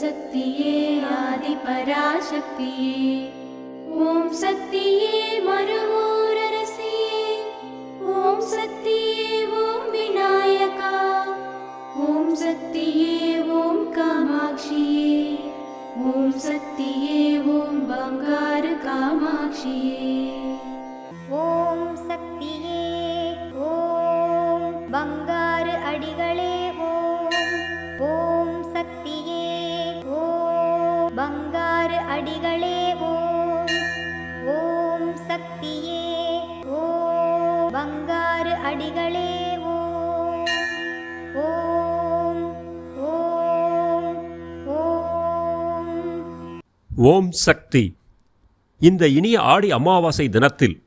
சக்தியே ஆதி பராசக்தியே, ஓம் சக்தியே மருவூரரசியே, ஓம் சக்தியே ஓம் விநாயகா, ஓம் சக்தியே ஓம் காமாட்சியே, ஓம் சக்தியே ஓம் பங்காரு காமாட்சியே. ஓம் சக்தியே ஓம் பங்காரு அடிகளே ஓம், ஓம் சக்தியே ஓம் பங்காரு அடிகளே ஓம், ஓம் சக்தியே ஓம் பங்காரு அடிகளே ஓம், ஓம் ஓம் ஓம். ஓம் சக்தி. இந்த இனிய ஆடி அமாவாசை தினத்தில்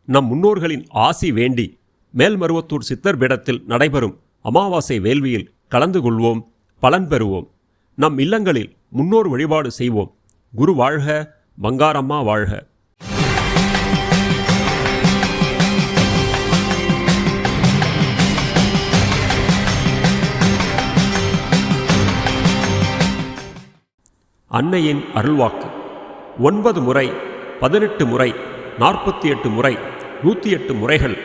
நம் முன்னோர்களின் ஆசி வேண்டி மேல்மருவத்தூர் சித்தர் பீடத்தில் நடைபெறும் அமாவாசை வேள்வியில் கலந்து கொள்வோம், பலன் பெறுவோம். நம் இல்லங்களில் முன்னோர் வழிபாடு செய்வோம். குரு வாழ்க, பங்காரம்மா வாழ்க. அன்னையின் அருள்வாக்கு. 9 முறை, 18 முறை, 48 முறை, 108 முறைகள்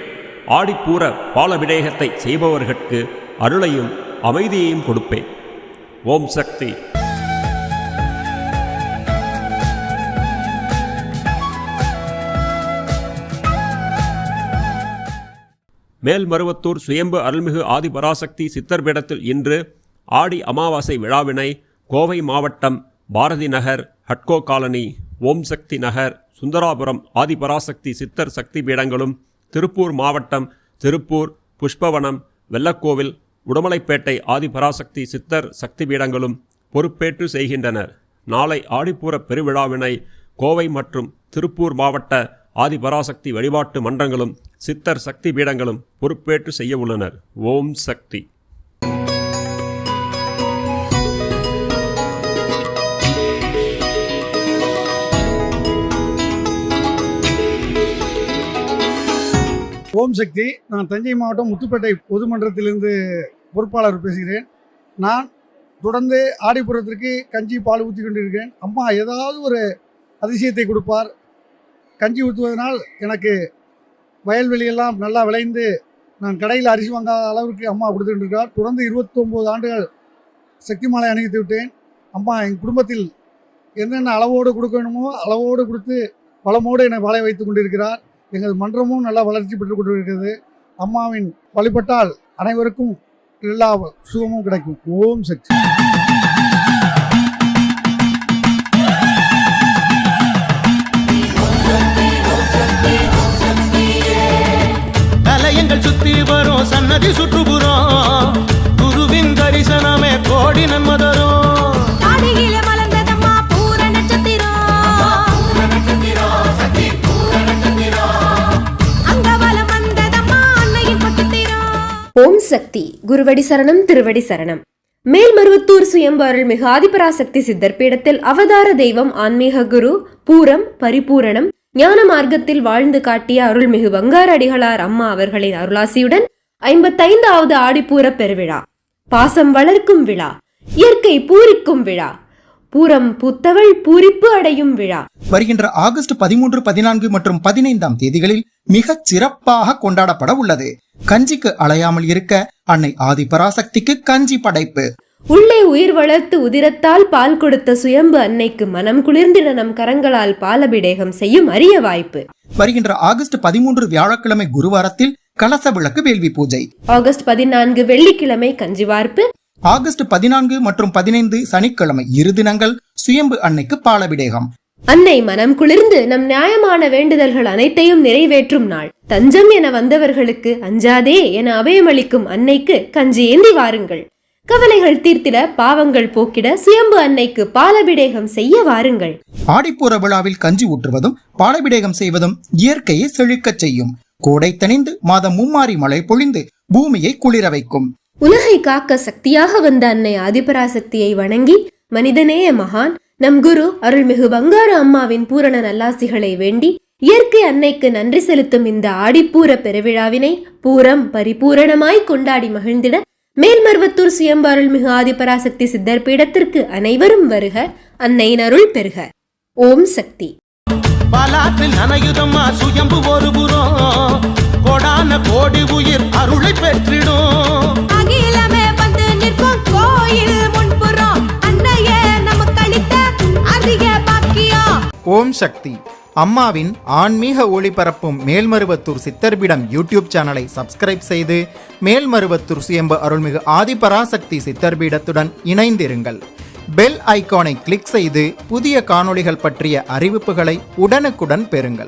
ஆடிப்பூர பாலபிடேகத்தை செய்பவர்களுக்கு அருளையும் அமைதியையும் கொடுப்பேன். ஓம் சக்தி. மேல்மருவத்தூர் சுயம்பு அருள்மிகு ஆதிபராசக்தி சித்தர் பீடத்தில் இன்று ஆடி அமாவாசை விழாவினை கோவை மாவட்டம் பாரதி நகர், ஹட்கோ காலனி, ஓம் சக்தி நகர், சுந்தராபுரம் ஆதிபராசக்தி சித்தர் சக்தி பீடங்களும், திருப்பூர் மாவட்டம் திருப்பூர், புஷ்பவனம், வெள்ளக்கோவில், உடுமலைப்பேட்டை ஆதிபராசக்தி சித்தர் சக்தி பீடங்களும் பொறுப்பேற்று செய்கின்றனர். நாளை ஆடிப்பூர பெருவிழாவினை கோவை மற்றும் திருப்பூர் மாவட்ட ஆதிபராசக்தி வழிபாட்டு மன்றங்களும் சித்தர் சக்தி பீடங்களும் பொறுப்பேற்று செய்ய உள்ளனர். ஓம் சக்தி. ஓம் சக்தி. நான் தஞ்சை மாவட்டம் முத்துப்பேட்டை பொதுமன்றத்திலிருந்து பொறுப்பாளர் பேசுகிறேன். நான் தொடர்ந்து ஆடிப்புறத்திற்கு கஞ்சி பால் ஊற்றி கொண்டிருக்கிறேன். அம்மா ஏதாவது ஒரு அதிசயத்தை கொடுப்பார். கஞ்சி ஊற்றுவதனால் எனக்கு வயல்வெளியெல்லாம் நல்லா விளைந்து நான் கடையில் அரிசி வாங்காத அளவுக்கு அம்மா கொடுத்துட்டு இருக்கார். தொடர்ந்து 29 ஆண்டுகள் சக்தி மாலை அணிவித்து விட்டேன். அம்மா என் குடும்பத்தில் என்னென்ன அளவோடு கொடுக்க வேணுமோ அளவோடு கொடுத்து வளமோடு என்னை வாழ வைத்து கொண்டிருக்கிறார். எங்கள் மன்றமும் நல்லா வளர்ச்சி பெற்று கொண்டிருக்கிறது. அம்மாவின் வழிபட்டால் அனைவருக்கும் எல்லா சுகமும் கிடைக்கும். ஓம் சக்தி. தலையங்கள் சுத்தி வரும் சன்னதி சுற்றுப்புறம், குருவின் தரிசனமே கோடி நன்மதரும். ஓம் சக்தி. குருவடி சரணம், திருவடி சரணம். மேல்மருவத்தூர் சுயம்பு அருள்மிகு ஆதிபராசக்தி சித்தர் பீடத்தில் அவதார தெய்வம் ஆன்மீக குரு பூரம் பரிபூரணம் ஞான மார்க்கத்தில் வாழ்ந்து காட்டிய அருள்மிகு பங்காரு அடிகளார் அம்மா அவர்களின் அருளாசியுடன் 55வது ஆடிப்பூர பெருவிழா, பாசம் வளர்க்கும் விழா, இயற்கை பூரிக்கும் விழா, பூரம் பூத்தவள் பூரிப்பு அடையும் விழா வருகின்ற ஆகஸ்ட் 13, 14 மற்றும் 15ஆம் தேதிகளில் மிக சிறப்பாக கொண்டாடப்பட உள்ளது. கஞ்சிக்கு அலையாமல் இருக்க அன்னை ஆதிபராசக்திக்கு கஞ்சி படைப்பு. உள்ளே உயிர் வளர்த்து உதிரத்தால் பால் கொடுத்த சுயம்பு அன்னைக்கு மனம் குளிர்ந்திட நம் கரங்களால் பாலபிடேகம் செய்யும் அரிய வாய்ப்பு. வருகின்ற ஆகஸ்ட் 13 வியாழக்கிழமை குருவாரத்தில் கலச விளக்கு வேள்வி பூஜை. ஆகஸ்ட் 14 வெள்ளிக்கிழமை கஞ்சி வார்ப்பு. ஆகஸ்ட் 14 மற்றும் 15 சனிக்கிழமை இரு தினங்கள் சுயம்பு அன்னைக்கு பாலபிடேகம். அன்னை மனம் குளிர்ந்து நம் நியாயமான வேண்டுதல்கள் அனைத்தையும் நிறைவேற்றும் நாள். தஞ்சம் என வந்தவர்களுக்கு அஞ்சாதே என அபயமளிக்கும் அன்னைக்கு கஞ்சி ஏந்தி வாருங்கள். கவலைகள் தீர்த்திட, பாவங்கள் போக்கிட சுயம்பு அன்னைக்கு பாலபிடேகம் செய்ய வாருங்கள். ஆடிப்பூர விழாவில் கஞ்சி ஊற்றுவதும் பாலபிடேகம் செய்வதும் இயற்கையை செழிக்கச் செய்யும். கோடை தணிந்து மாதம் மும்மாரி மழை பொழிந்து பூமியை குளிர வைக்கும். உலகை காக்க சக்தியாக வந்த அன்னை ஆதிபராசக்தியை வணங்கி மனிதநேய மகான் நம் குரு அருள்மிகு பங்காரு அம்மாவின் பூரண நல்லாசிகளை வேண்டி இயற்கை அன்னைக்கு நன்றி செலுத்தும் இந்த ஆடிப்பூர பெருவிழாவினை பூரம் பரிபூரணமாய் கொண்டாடி மகிழ்ந்திட மேல்மருவத்தூர் சுயம்பு அருள்மிகு ஆதிபராசக்தி சித்தர் பீடத்திற்கு அனைவரும் வருக, அன்னையின் அருள் பெறுக. ஓம் சக்தி. பலாற்றில் நனையுதம்மா சுயம்பு ஒரு புறம், கோடான கோடி உயிர் அருளை பெற்றிடும். அகிலமே வந்து நிற்கும் கோயில் முன்புறம், அன்னையே நமக்கு அளித்த அதிக பாக்கியம். ஓம் சக்தி. அம்மாவின் ஆன்மீக ஒளிபரப்பும் மேல்மருவத்தூர் சித்தர்பீடம் யூடியூப் சேனலை சப்ஸ்கிரைப் செய்து மேல்மருவத்தூர் சுயம்பு அருள்மிகு ஆதிபராசக்தி சித்தர்பீடத்துடன் இணைந்திருங்கள். பெல் ஐகானை கிளிக் செய்து புதிய காணொளிகள் பற்றிய அறிவிப்புகளை உடனுக்குடன் பெறுங்கள்.